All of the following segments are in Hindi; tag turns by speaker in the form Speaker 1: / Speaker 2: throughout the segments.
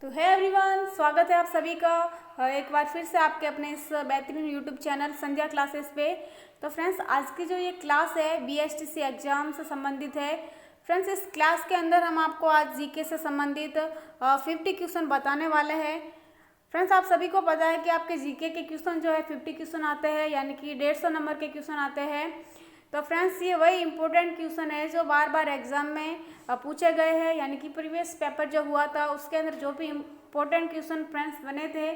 Speaker 1: तो है एवरीवन, स्वागत है आप सभी का एक बार फिर से आपके अपने इस बेहतरीन यूट्यूब चैनल संध्या क्लासेस पे। तो फ्रेंड्स, आज की जो ये क्लास है बीएसटीसी एग्जाम से संबंधित है। फ्रेंड्स, इस क्लास के अंदर हम आपको आज जीके से संबंधित 50 क्वेश्चन बताने वाले हैं। फ्रेंड्स, आप सभी को पता है कि आपके जीके के क्वेश्चन जो है 50 क्वेश्चन आते हैं, यानी कि 150 नंबर के क्वेश्चन आते हैं। तो फ्रेंड्स, ये वही इंपॉर्टेंट क्वेश्चन है जो बार बार एग्जाम में पूछे गए हैं, यानी कि प्रीवियस पेपर जो हुआ था उसके अंदर जो भी इंपॉर्टेंट क्वेश्चन फ्रेंड्स बने थे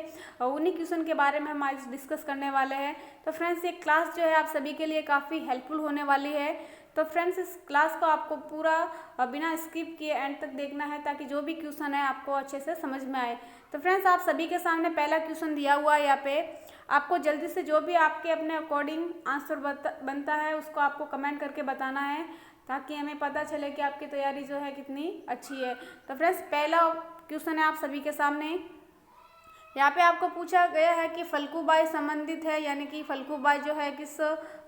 Speaker 1: उन्हीं क्वेश्चन के बारे में हम आज डिस्कस करने वाले हैं। तो फ्रेंड्स, ये क्लास जो है आप सभी के लिए काफ़ी हेल्पफुल होने वाली है। तो फ्रेंड्स, इस क्लास को आपको पूरा बिना स्किप किए एंड तक देखना है ताकि जो भी क्वेश्चन है आपको अच्छे से समझ में आए। तो फ्रेंड्स, आप सभी के सामने पहला क्वेश्चन दिया हुआ है यहाँ पे। आपको जल्दी से जो भी आपके अपने अकॉर्डिंग आंसर बनता है उसको आपको कमेंट करके बताना है ताकि हमें पता चले कि आपकी तैयारी जो है कितनी अच्छी है। तो फ्रेंड्स, पहला क्वेश्चन है आप सभी के सामने। यहाँ पे आपको पूछा गया है कि फल्गुबाई संबंधित है, यानी कि फल्गुबाई जो है किस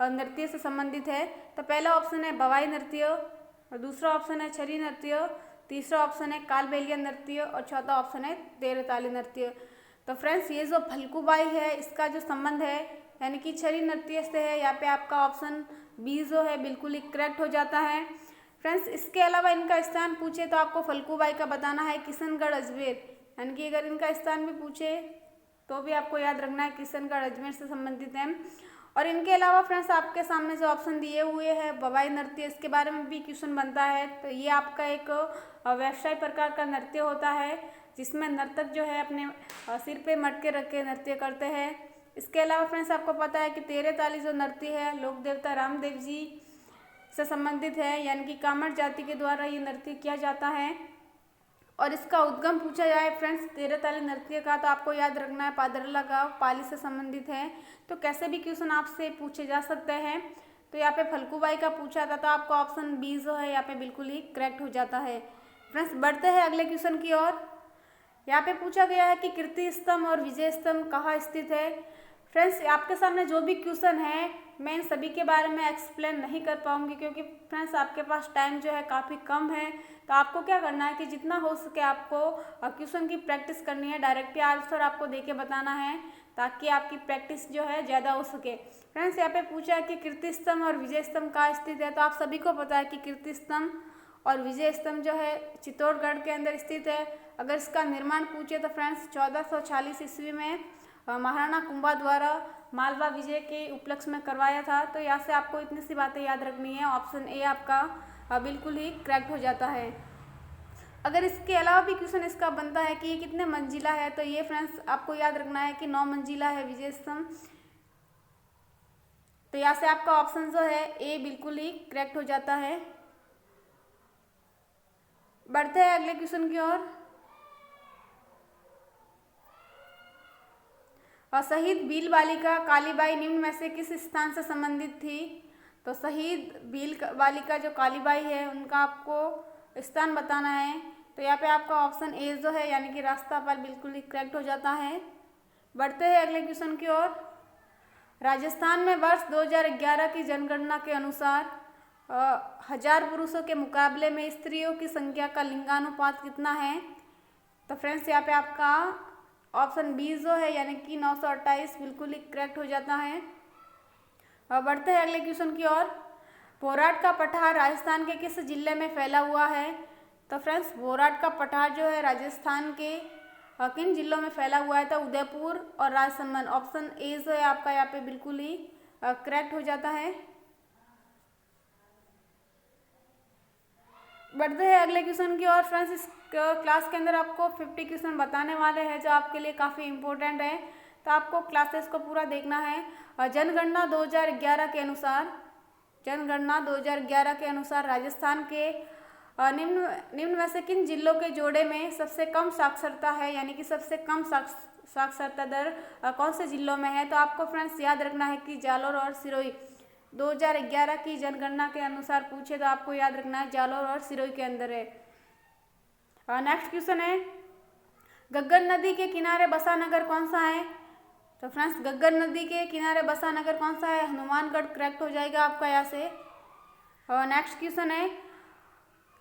Speaker 1: नृत्य से संबंधित है। तो पहला ऑप्शन है भवाई नृत्य, और दूसरा ऑप्शन है छरी नृत्य, तीसरा ऑप्शन है कालबेलिया नृत्य और चौथा ऑप्शन है तेरताली नृत्य। तो फ्रेंड्स, ये जो फल्गुबाई है इसका जो संबंध है यानी कि छरी नृत्य से है। यहाँ पे आपका ऑप्शन बी जो है बिल्कुल ही करेक्ट हो जाता है। फ्रेंड्स, इसके अलावा इनका स्थान पूछे तो आपको फल्गुबाई का बताना है किशनगढ़ अजमेर, यानी कि अगर इनका स्थान भी पूछे तो भी आपको याद रखना है किशनगढ़ अजमेर से संबंधित है। और इनके अलावा फ्रेंड्स, आपके सामने जो ऑप्शन दिए हुए हैं भवाई नृत्य, इसके बारे में भी क्वेश्चन बनता है। तो ये आपका एक व्यवसाय प्रकार का नृत्य होता है जिसमें नर्तक जो है अपने सिर पे मटके रख के नृत्य करते हैं। इसके अलावा फ्रेंड्स, आपको पता है कि तेरताली जो नृत्य है लोक देवता रामदेव जी से संबंधित है, यानी कि कामड़ जाति के द्वारा ये नृत्य किया जाता है। और इसका उद्गम पूछा जाए फ्रेंड्स तेरताली नृत्य का, तो आपको याद रखना है पादरला गाँव पाली से संबंधित है। तो कैसे भी क्वेश्चन आपसे पूछे जा सकते हैं। तो यहाँ पे फल्गुबाई का पूछा था तो आपका ऑप्शन बी जो है यहाँ पे बिल्कुल ही करेक्ट हो जाता है। फ्रेंड्स, बढ़ते हैं अगले क्वेश्चन की ओर। यहाँ पे पूछा गया है कि कीर्ति स्तंभ और विजय स्तंभ कहाँ स्थित है। फ्रेंड्स, आपके सामने जो भी क्वेश्चन है मैं इन सभी के बारे में एक्सप्लेन नहीं कर पाऊंगी क्योंकि फ्रेंड्स आपके पास टाइम जो है काफ़ी कम है। तो आपको क्या करना है कि जितना हो सके आपको क्वेश्चन की प्रैक्टिस करनी है, डायरेक्टली आंसर आपको देके बताना है ताकि आपकी प्रैक्टिस जो है ज़्यादा हो सके। फ्रेंड्स, यहाँ पे पूछा है कि कीर्ति स्तंभ और विजय स्तंभ कहाँ स्थित है। तो आप सभी को पता है कि कीर्ति स्तंभ और विजय स्तंभ जो है चित्तौड़गढ़ के अंदर स्थित है। अगर इसका निर्माण पूछे तो फ्रेंड्स 1440 ईस्वी में महाराणा कुंभा द्वारा मालवा विजय के उपलक्ष्य में करवाया था। तो यहाँ से आपको इतनी सी बातें याद रखनी है, ऑप्शन ए आपका बिल्कुल ही करेक्ट हो जाता है। अगर इसके अलावा भी क्वेश्चन इसका बनता है कि ये कितने मंजिला है, तो ये फ्रेंड्स आपको याद रखना है कि 9 मंजिला है विजय स्तंभ। तो यहाँ से आपका ऑप्शन जो है ए बिल्कुल ही करेक्ट हो जाता है। बढ़ते हैं अगले क्वेश्चन की ओर। शहीद भील बालिका कालीबाई निम्न में से किस स्थान से संबंधित थी। तो शहीद भील बालिका जो कालीबाई है उनका आपको स्थान बताना है। तो यहाँ पे आपका ऑप्शन ए जो है यानी कि रास्ता पर बिल्कुल ही करेक्ट हो जाता है। बढ़ते हैं अगले क्वेश्चन की ओर। राजस्थान में वर्ष 2011 की जनगणना के अनुसार 1000 पुरुषों के मुकाबले में स्त्रियों की संख्या का लिंगानुपात कितना है। तो फ्रेंड्स, यहाँ पे आपका ऑप्शन बी जो है यानी कि 928 बिल्कुल ही करेक्ट हो जाता है। और बढ़ते हैं अगले क्वेश्चन की ओर। भोराट का पठार राजस्थान के किस जिले में फैला हुआ है। तो फ्रेंड्स, भोराट का पठार जो है राजस्थान के किन जिलों में फैला हुआ है। तो उदयपुर और राजसमंद, ऑप्शन ए जो है आपका यहाँ पे बिल्कुल ही करेक्ट हो जाता है। बढ़ते हैं अगले क्वेश्चन की ओर। फ्रेंड्स, इस क्लास के अंदर आपको 50 क्वेश्चन बताने वाले हैं जो आपके लिए काफ़ी इंपॉर्टेंट है। तो आपको क्लासेस को पूरा देखना है। जनगणना 2011 के अनुसार राजस्थान के निम्न में से किन जिलों के जोड़े में सबसे कम साक्षरता है, यानी कि सबसे कम साक्षरता दर कौन से जिलों में है। तो आपको फ्रेंड्स याद रखना है कि जालोर और सिरोही 2011 की जनगणना के अनुसार पूछे तो आपको याद रखना है जालोर और सिरोही के अंदर है। नेक्स्ट क्वेश्चन है गग्गर नदी के किनारे बसा नगर कौन सा है। तो फ्रेंड्स, गग्गर नदी के किनारे बसा नगर कौन सा है। हनुमानगढ़ करेक्ट हो जाएगा आपका यहाँ से। नेक्स्ट क्वेश्चन है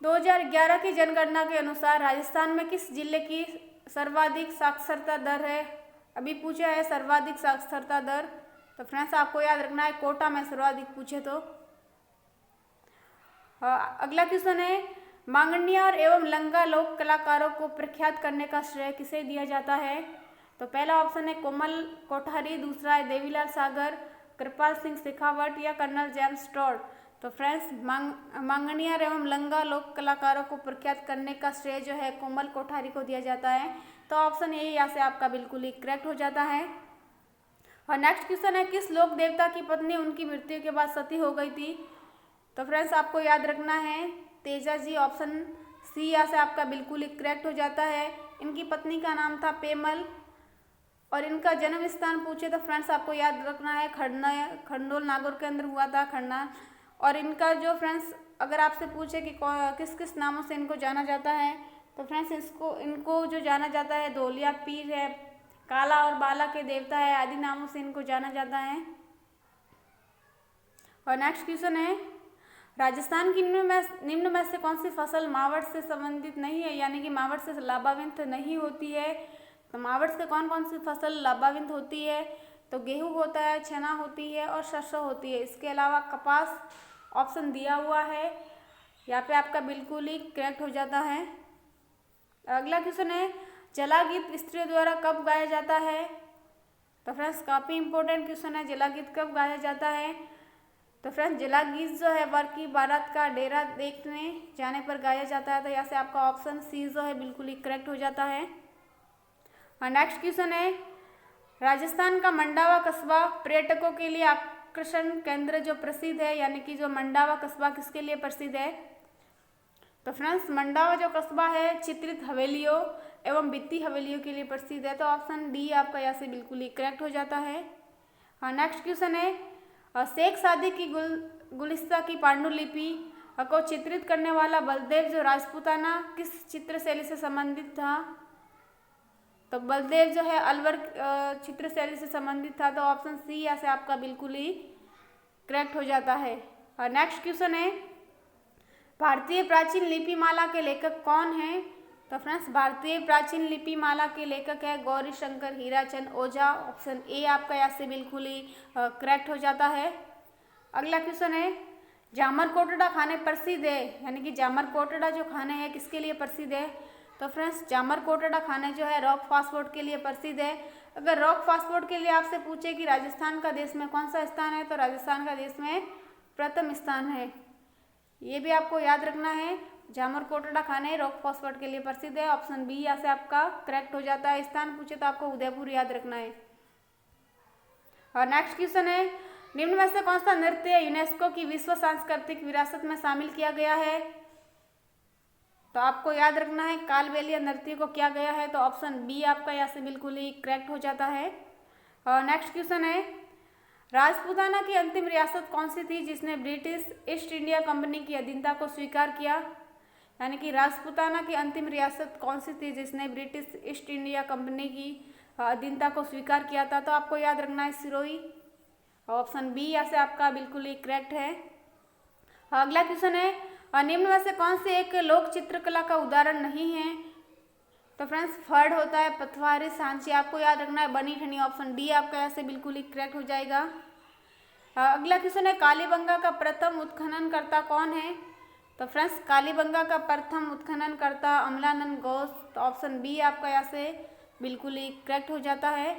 Speaker 1: 2011 की जनगणना के अनुसार राजस्थान में किस जिले की सर्वाधिक साक्षरता दर है? अभी पूछा है सर्वाधिक साक्षरता दर, तो फ्रेंड्स आपको याद रखना है कोटा में सर्वाधिक पूछे तो। अगला क्वेश्चन है, मांगणियार एवं लंगा लोक कलाकारों को प्रख्यात करने का श्रेय किसे दिया जाता है? तो पहला ऑप्शन है कोमल कोठारी, दूसरा है देवीलाल सागर, कृपाल सिंह शेखावत या कर्नल जेम्स टॉड। तो फ्रेंड्स मांगणियार एवं लंगा लोक कलाकारों को प्रख्यात करने का श्रेय जो है कोमल कोठारी को दिया जाता है। तो ऑप्शन ए यहाँ से आपका बिल्कुल ही करेक्ट हो जाता है। और नेक्स्ट क्वेश्चन है, किस लोक देवता की पत्नी उनकी मृत्यु के बाद सती हो गई थी? तो फ्रेंड्स आपको याद रखना है तेजा जी, ऑप्शन सी यहाँ से आपका बिल्कुल ही करेक्ट हो जाता है। इनकी पत्नी का नाम था पेमल और इनका जन्म स्थान पूछे तो फ्रेंड्स आपको याद रखना है खंडोल नागौर के अंदर हुआ था, खन्ना। और इनका जो फ्रेंड्स अगर आपसे पूछे कि किस किस नामों से इनको जाना जाता है, तो फ्रेंड्स इनको जो जाना जाता है धोलिया पीर है, काला और बाला के देवता है, आदि नामों से इनको जाना जाता है। और नेक्स्ट क्वेश्चन है, राजस्थान की निम्न में से कौन सी फसल मावठ से संबंधित नहीं है, यानी कि मावठ से लाभान्वित नहीं होती है? तो मावठ से कौन कौन सी फसल लाभान्वित होती है? तो गेहूं होता है, चना होती है और सरसों होती है। इसके अलावा कपास ऑप्शन दिया हुआ है, यहाँ पे आपका बिल्कुल ही करेक्ट हो जाता है। अगला क्वेश्चन है, जला गीत स्त्रियों द्वारा कब गाया जाता है? तो फ्रेंड्स काफ़ी इंपॉर्टेंट क्वेश्चन है, जला गीत कब गाया जाता है? तो फ्रेंड्स जला गीत जो है वर की बारात का डेरा देखने जाने पर गाया जाता है। तो यहाँ से आपका ऑप्शन सी जो है बिल्कुल ही करेक्ट हो जाता है। और नेक्स्ट क्वेश्चन है, राजस्थान का मंडावा कस्बा पर्यटकों के लिए आकर्षण केंद्र जो प्रसिद्ध है, यानी कि जो मंडावा कस्बा किसके लिए प्रसिद्ध है? तो फ्रेंड्स मंडावा जो कस्बा है चित्रित हवेलियों एवं वित्तीय हवेलियों के लिए प्रसिद्ध है। तो ऑप्शन डी आपका यहाँ से बिल्कुल ही करेक्ट हो जाता है। हाँ नेक्स्ट क्वेश्चन है, शेख सादी की गुलिस्ता की पांडुलिपि को चित्रित करने वाला बलदेव जो राजपूताना किस चित्र शैली से संबंधित था? तो बलदेव जो है अलवर चित्र शैली से संबंधित था। तो ऑप्शन सी यहाँ से आपका बिल्कुल ही करेक्ट हो जाता है। और नेक्स्ट क्वेश्चन है, भारतीय प्राचीन लिपिमाला के लेखक कौन है? तो फ्रेंड्स भारतीय प्राचीन लिपिमाला के लेखक है गौरी शंकर हीराचंद ओझा। ऑप्शन ए आपका यहाँ से बिल्कुल ही करेक्ट हो जाता है। अगला क्वेश्चन है, जामर कोटड़ा खाने प्रसिद्ध है, यानी कि जामर कोटड़ा जो खाने हैं किसके लिए प्रसिद्ध है? तो फ्रेंड्स जामर कोटड़ा खाने जो है रॉक फास्टफूड के लिए प्रसिद्ध है। अगर रॉक फास्टफूड के लिए आपसे पूछे कि राजस्थान का देश में कौन सा स्थान है, तो राजस्थान का देश में प्रथम स्थान है। ये भी आपको याद रखना है, जामर कोटड़ा खाने रॉक फास्टफूड के लिए प्रसिद्ध है। ऑप्शन बी यहाँ से आपका करेक्ट हो जाता है। स्थान पूछे तो आपको उदयपुर याद रखना है। और नेक्स्ट क्वेश्चन है, निम्न में से कौन सा नृत्य यूनेस्को की विश्व सांस्कृतिक विरासत में शामिल किया गया है? तो आपको याद रखना है कालबेलिया नृत्य को किया गया है। तो ऑप्शन बी आपका यहाँ से बिल्कुल ही करेक्ट हो जाता है। और नेक्स्ट क्वेश्चन है, राजपूताना की अंतिम रियासत कौन सी थी जिसने ब्रिटिश ईस्ट इंडिया कंपनी की अधीनता को स्वीकार किया? यानी कि राजपूताना की अंतिम रियासत कौन सी थी जिसने ब्रिटिश ईस्ट इंडिया कंपनी की अधीनता को स्वीकार किया था? तो आपको याद रखना है सिरोही। ऑप्शन बी यहाँ से आपका बिल्कुल ही करेक्ट है। अगला क्वेश्चन है, निम्न में से कौन से एक लोक चित्रकला का उदाहरण नहीं है? तो फ्रेंड्स फर्ड होता है पथवारी सांची, आपको याद रखना है बनी ठनी। ऑप्शन डी आपका यहाँ से बिल्कुल ही करेक्ट हो जाएगा। अगला क्वेश्चन है, कालीबंगा का प्रथम उत्खननकर्ता कौन है? तो फ्रेंड्स कालीबंगा का प्रथम उत्खननकर्ता अमलानंद घोष। तो ऑप्शन बी आपका यहाँ से बिल्कुल ही करेक्ट हो जाता है।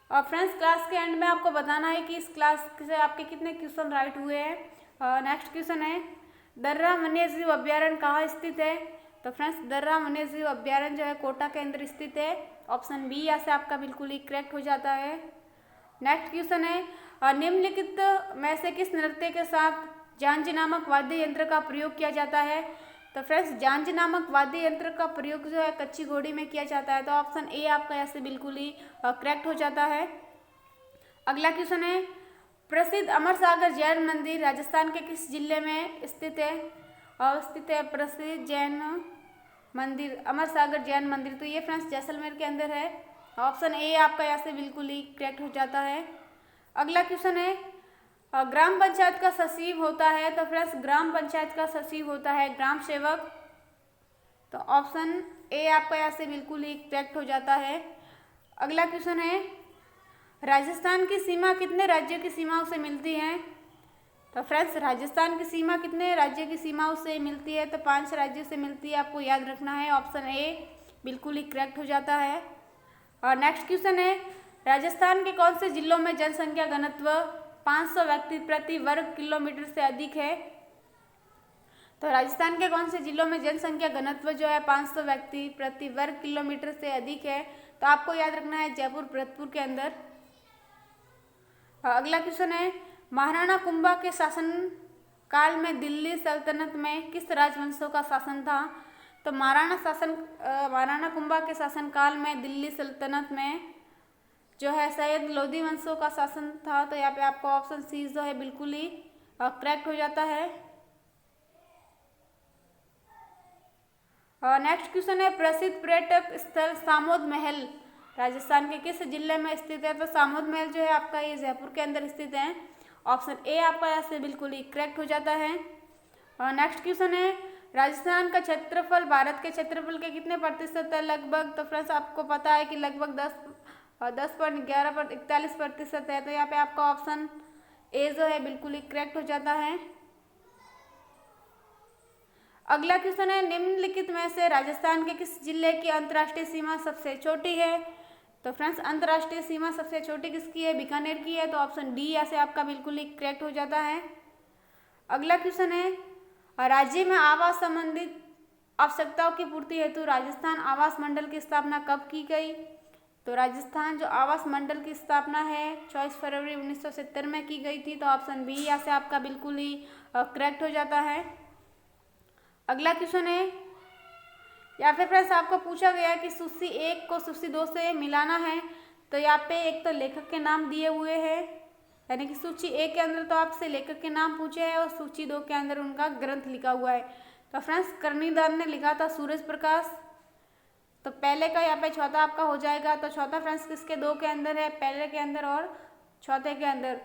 Speaker 1: और फ्रेंड्स क्लास के एंड में आपको बताना है कि इस क्लास से आपके कितने क्वेश्चन राइट हुए हैं। नेक्स्ट क्वेश्चन है, दर्रा वन्यजीव अभ्यारण्य कहाँ स्थित है? तो फ्रेंड्स दर्रा वन्यजीव अभ्यारण्य जो है कोटा के अंदर स्थित है। ऑप्शन बी यहाँ से आपका बिल्कुल ही करेक्ट हो जाता है। नेक्स्ट क्वेश्चन है, निम्नलिखित में से किस नृत्य के साथ झांझ नामक वाद्य यंत्र का प्रयोग किया जाता है? तो फ्रेंड्स झांझ नामक वाद्य यंत्र का प्रयोग जो है कच्ची घोड़ी में किया जाता है। तो ऑप्शन ए आपका यहाँ से बिल्कुल ही करेक्ट हो जाता है। अगला क्वेश्चन है, प्रसिद्ध अमरसागर जैन मंदिर राजस्थान के किस जिले में स्थित है? प्रसिद्ध जैन मंदिर अमरसागर जैन मंदिर, तो ये फ्रेंड्स जैसलमेर के अंदर है। ऑप्शन ए आपका यहाँ से बिल्कुल ही करेक्ट हो जाता है। अगला क्वेश्चन है, ग्राम पंचायत का सचिव होता है? तो फ्रेंड्स ग्राम पंचायत का सचिव होता है ग्राम सेवक। तो ऑप्शन ए आपका यहाँ से बिल्कुल ही करेक्ट हो जाता है। अगला क्वेश्चन है, राजस्थान की सीमा कितने राज्यों की सीमाओं से मिलती है? तो फ्रेंड्स राजस्थान की सीमा कितने राज्यों की सीमाओं से मिलती है? तो 5 राज्यों से मिलती है, आपको याद रखना है। ऑप्शन ए बिल्कुल ही करेक्ट हो जाता है। और नेक्स्ट क्वेश्चन है, राजस्थान के कौन से जिलों में जनसंख्या घनत्व 500 व्यक्ति प्रति वर्ग किलोमीटर से अधिक है? तो राजस्थान के कौन से जिलों में जनसंख्या घनत्व जो है 500 व्यक्ति प्रति वर्ग किलोमीटर से अधिक है? तो आपको याद रखना है जयपुर भरतपुर के अंदर। अगला क्वेश्चन है, महाराणा कुंभा के शासन काल में दिल्ली सल्तनत में किस राजवंशों का शासन था? तो महाराणा कुंभा के शासन काल में दिल्ली सल्तनत में जो है सैयद लोधी वंशों का शासन था। तो यहाँ पे आपको ऑप्शन सी जो है बिल्कुल ही करेक्ट हो जाता है। नेक्स्ट क्वेश्चन है, प्रसिद्ध पर्यटक स्थल सामोद महल राजस्थान के किस जिले में स्थित है? तो सामोद महल जो है आपका ये जयपुर के अंदर स्थित है। ऑप्शन ए आपका यहाँ से बिल्कुल ही करेक्ट हो जाता है। और नेक्स्ट क्वेश्चन है, राजस्थान का क्षेत्रफल भारत के क्षेत्रफल के कितने प्रतिशत है लगभग? तो फ्रेंड्स आपको पता है कि लगभग 10.11% है। तो यहाँ पे आपका ऑप्शन ए जो है बिल्कुल ही करेक्ट हो जाता है। अगला क्वेश्चन है, निम्नलिखित में से राजस्थान के किस जिले की अंतर्राष्ट्रीय सीमा सबसे छोटी है? तो फ्रेंड्स अंतर्राष्ट्रीय सीमा सबसे छोटी किसकी है? बीकानेर की है। तो ऑप्शन डी यहाँ से आपका बिल्कुल ही करेक्ट हो जाता है। अगला क्वेश्चन है, राज्य में आवास संबंधित आवश्यकताओं की पूर्ति हेतु राजस्थान आवास मंडल की स्थापना कब की गई? तो राजस्थान जो आवास मंडल की स्थापना है 24 फरवरी 1970 में की गई थी। तो ऑप्शन बी यहाँ से आपका बिल्कुल ही करेक्ट हो जाता है। अगला क्वेश्चन है, या फिर फ्रेंड्स आपको पूछा गया है कि सूची 1 को सूची 2 से मिलाना है। तो यहाँ पे एक तो लेखक के नाम दिए हुए हैं, यानी कि सूची 1 के अंदर तो आपसे लेखक के नाम पूछे हैं और सूची 2 के अंदर उनका ग्रंथ लिखा हुआ है। तो फ्रेंड्स कर्णिदान ने लिखा था सूरज प्रकाश। तो पहले का यहाँ पे चौथा आपका हो जाएगा। तो चौथा फ्रेंड्स किसके 2 के अंदर है? पहले के अंदर और चौथे के अंदर।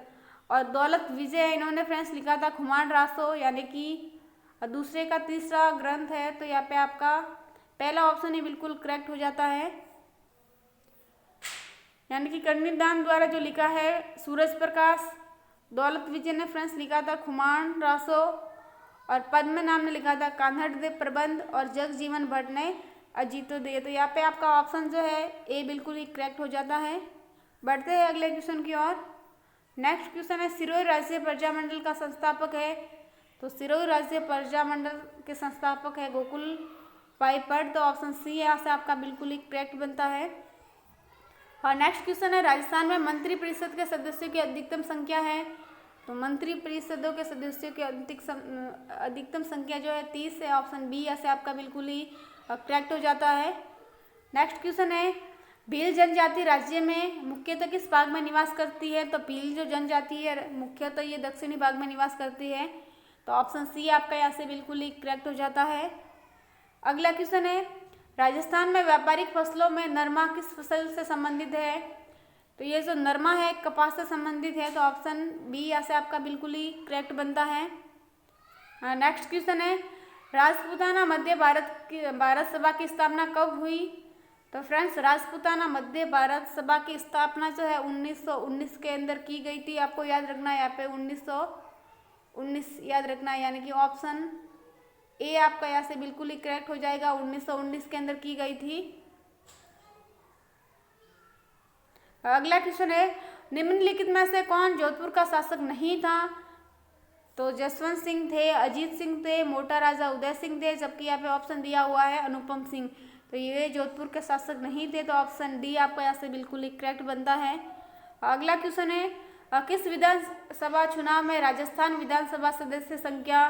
Speaker 1: और दौलत विजय इन्होंने फ्रेंड्स लिखा था खुमान रासो, यानी कि दूसरे का तीसरा ग्रंथ है। तो यहाँ पे आपका पहला ऑप्शन ही बिल्कुल करेक्ट हो जाता है, यानी कि कर्णिदान द्वारा जो लिखा है सूरज प्रकाश, दौलत विजय ने फ्रेंड्स लिखा था खुमान रासो, और पद्मनाभ ने लिखा था कान्हड़देव प्रबंध, और जगजीवन भट्ट ने अजीतोदय। तो यहाँ पे आपका ऑप्शन जो है ए बिल्कुल ही करेक्ट हो जाता है। बढ़ते हैं अगले क्वेश्चन की ओर। नेक्स्ट क्वेश्चन है, सिरोही राज्य प्रजामंडल का संस्थापक है? तो सिरोही राज्य प्रजामंडल के संस्थापक है गोकुल पाइपट। तो ऑप्शन सी यहाँ से आपका बिल्कुल ही करेक्ट बनता है। और नेक्स्ट क्वेश्चन है, राजस्थान में मंत्री परिषद के सदस्यों की अधिकतम संख्या है? तो मंत्री परिषदों के सदस्यों की अधिकतम संख्या जो है 30 है। ऑप्शन बी यहाँ से आपका बिल्कुल ही करेक्ट हो जाता है। नेक्स्ट क्वेश्चन है, भील जनजाति राज्य में मुख्यतः किस भाग में निवास करती है? तो भील जो जनजाति है मुख्यतः ये दक्षिणी भाग में निवास करती है। तो ऑप्शन सी आपका यहाँ से बिल्कुल ही करेक्ट हो जाता है। अगला क्वेश्चन है, राजस्थान में व्यापारिक फसलों में नरमा किस फसल से संबंधित है? तो ये जो नरमा है कपास से संबंधित है। तो ऑप्शन बी यहाँ से आपका बिल्कुल ही करेक्ट बनता है। नेक्स्ट क्वेश्चन है, राजपूताना मध्य भारत सभा की स्थापना कब हुई? तो फ्रेंड्स राजपूताना मध्य भारत सभा की स्थापना जो है 1919 के अंदर की गई थी। आपको याद रखना है यहाँ पे 1919 याद रखना है, यानी कि ऑप्शन ए आपका यहाँ से बिल्कुल ही करेक्ट हो जाएगा। 1919 के अंदर की गई थी। अगला क्वेश्चन है, निम्नलिखित में से कौन जोधपुर का शासक नहीं था? तो जसवंत सिंह थे, अजीत सिंह थे, मोटा राजा उदय सिंह थे, जबकि यहाँ पे ऑप्शन दिया हुआ है अनुपम सिंह। तो ये जोधपुर के शासक नहीं थे। तो ऑप्शन डी आपका यहाँ से बिल्कुल ही करेक्ट बनता है। अगला क्वेश्चन है, किस विधानसभा चुनाव में राजस्थान विधानसभा सदस्य संख्या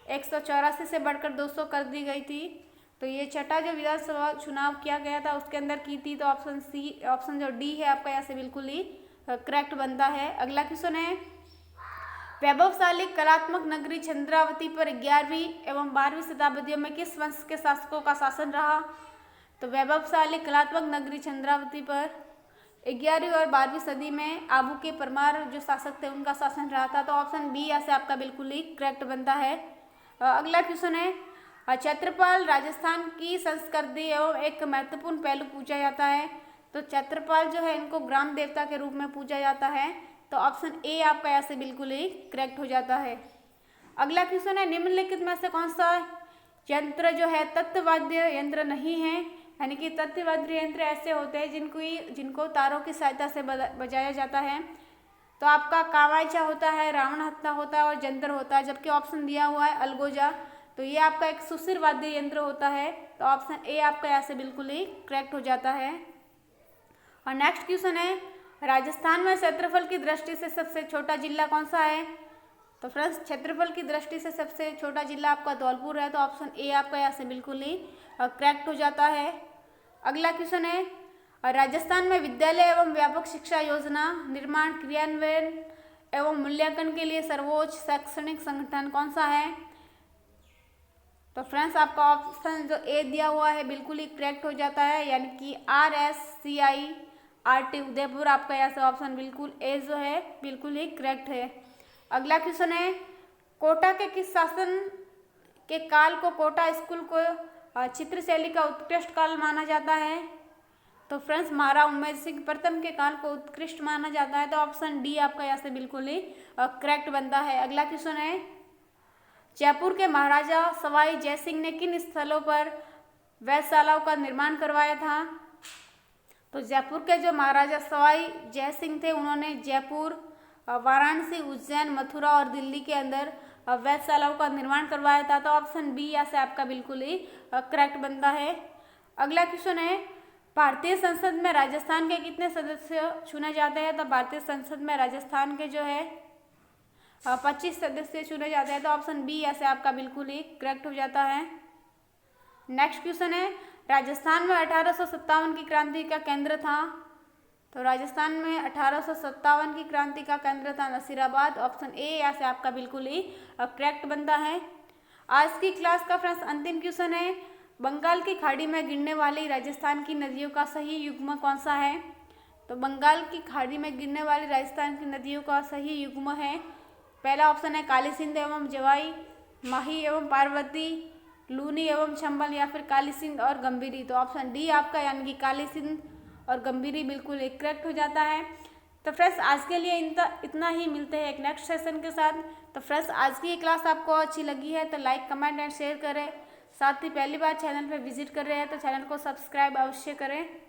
Speaker 1: 184 से बढ़कर 200 कर दी गई थी? तो ये छठा जो विधानसभा चुनाव किया गया था उसके अंदर की थी। तो ऑप्शन जो डी है आपका यहाँ से बिल्कुल ही करेक्ट बनता है। अगला क्वेश्चन है, वैभवशाली कलात्मक नगरी चंद्रावती पर 11वीं एवं 12वीं शताब्दियों में किस वंश के शासकों का शासन रहा? तो वैभवशाली कलात्मक नगरी चंद्रावती पर 11वीं और 12वीं सदी में आबू के परमार जो शासक थे उनका शासन रहा था। तो ऑप्शन बी यहाँ से आपका बिल्कुल ही करेक्ट बनता है। अगला क्वेश्चन है, छत्रपाल राजस्थान की संस्कृति एवं एक महत्वपूर्ण पहलू पूछा जाता है। तो छत्रपाल जो है इनको ग्राम देवता के रूप में पूजा जाता है। तो ऑप्शन ए आपका यहाँ से बिल्कुल ही करेक्ट हो जाता है। अगला क्वेश्चन है, निम्नलिखित में से कौन सा यंत्र जो है तत्वाद्य यंत्र नहीं है। यानी कि तत्वाद्य यंत्र ऐसे होते हैं जिनको तारों की सहायता से बजाया जाता है। तो आपका कावायचा होता है, रावण हत्था होता है और जंतर होता है। जबकि ऑप्शन दिया हुआ है अलगोजा, तो ये आपका एक सुशिर वाद्य यंत्र होता है। तो ऑप्शन ए आपका यहाँ से बिल्कुल ही करेक्ट हो जाता है। और नेक्स्ट क्वेश्चन है, राजस्थान में क्षेत्रफल की दृष्टि से सबसे छोटा जिला कौन सा है। तो फ्रेंड्स क्षेत्रफल की दृष्टि से सबसे छोटा जिला आपका धौलपुर है। तो ऑप्शन ए आपका यहाँ से बिल्कुल ही करेक्ट हो जाता है। अगला क्वेश्चन है, राजस्थान में विद्यालय एवं व्यापक शिक्षा योजना निर्माण क्रियान्वयन एवं मूल्यांकन के लिए सर्वोच्च शैक्षणिक संगठन कौन सा है। तो फ्रेंड्स आपका ऑप्शन जो ए दिया हुआ है बिल्कुल ही करेक्ट हो जाता है, यानी कि RSCIRT उदयपुर। आपका यहाँ से ऑप्शन बिल्कुल ए जो है बिल्कुल ही करेक्ट है। अगला क्वेश्चन है, कोटा के किस शासन के काल को कोटा स्कूल को चित्रशैली का उत्कृष्ट काल माना जाता है। तो फ्रेंड्स महाराजा उमेद सिंह प्रथम के काल को उत्कृष्ट माना जाता है। तो ऑप्शन डी आपका यहाँ से बिल्कुल ही करेक्ट बनता है। अगला क्वेश्चन है, जयपुर के महाराजा सवाई जयसिंह ने किन स्थलों पर वेधशालाओं का निर्माण करवाया था। तो जयपुर के जो महाराजा सवाई जयसिंह थे उन्होंने जयपुर, वाराणसी, उज्जैन, मथुरा और दिल्ली के अंदर वेधशालाओं का निर्माण करवाया था। तो ऑप्शन बी यहाँ से आपका बिल्कुल ही करेक्ट बनता है। अगला क्वेश्चन है, भारतीय संसद में राजस्थान के कितने सदस्य चुने जाते हैं। तो भारतीय संसद में राजस्थान के जो है 25 सदस्य चुने जाते हैं। तो ऑप्शन बी यहाँ से आपका बिल्कुल ही करेक्ट हो जाता है। नेक्स्ट क्वेश्चन है, राजस्थान में 1857 की क्रांति का केंद्र था। तो राजस्थान में 1857 की क्रांति का केंद्र था नसीराबाद। ऑप्शन ए यहाँ से आपका बिल्कुल ही करेक्ट बनता है। आज की क्लास का फ्रेंड्स अंतिम क्वेश्चन है, बंगाल की खाड़ी में गिरने वाली राजस्थान की नदियों का सही युग्म कौन सा है। तो बंगाल की खाड़ी में गिरने वाली राजस्थान की नदियों का सही युग्म है, पहला ऑप्शन है काली सिंध एवं जवाई, माही एवं पार्वती, लूनी एवं चंबल, या फिर काली सिंध और गंभीरी। तो ऑप्शन डी आपका यानी कि काली सिंध और गंभीरी बिल्कुल एक करेक्ट हो जाता है। तो फ्रेंड्स आज के लिए इतना ही, मिलते हैं एक नेक्स्ट सेशन के साथ। तो फ्रेंड्स आज की ये क्लास आपको अच्छी लगी है तो लाइक, कमेंट एंड शेयर करें। साथ ही पहली बार चैनल पर विजिट कर रहे हैं तो चैनल को सब्सक्राइब अवश्य करें।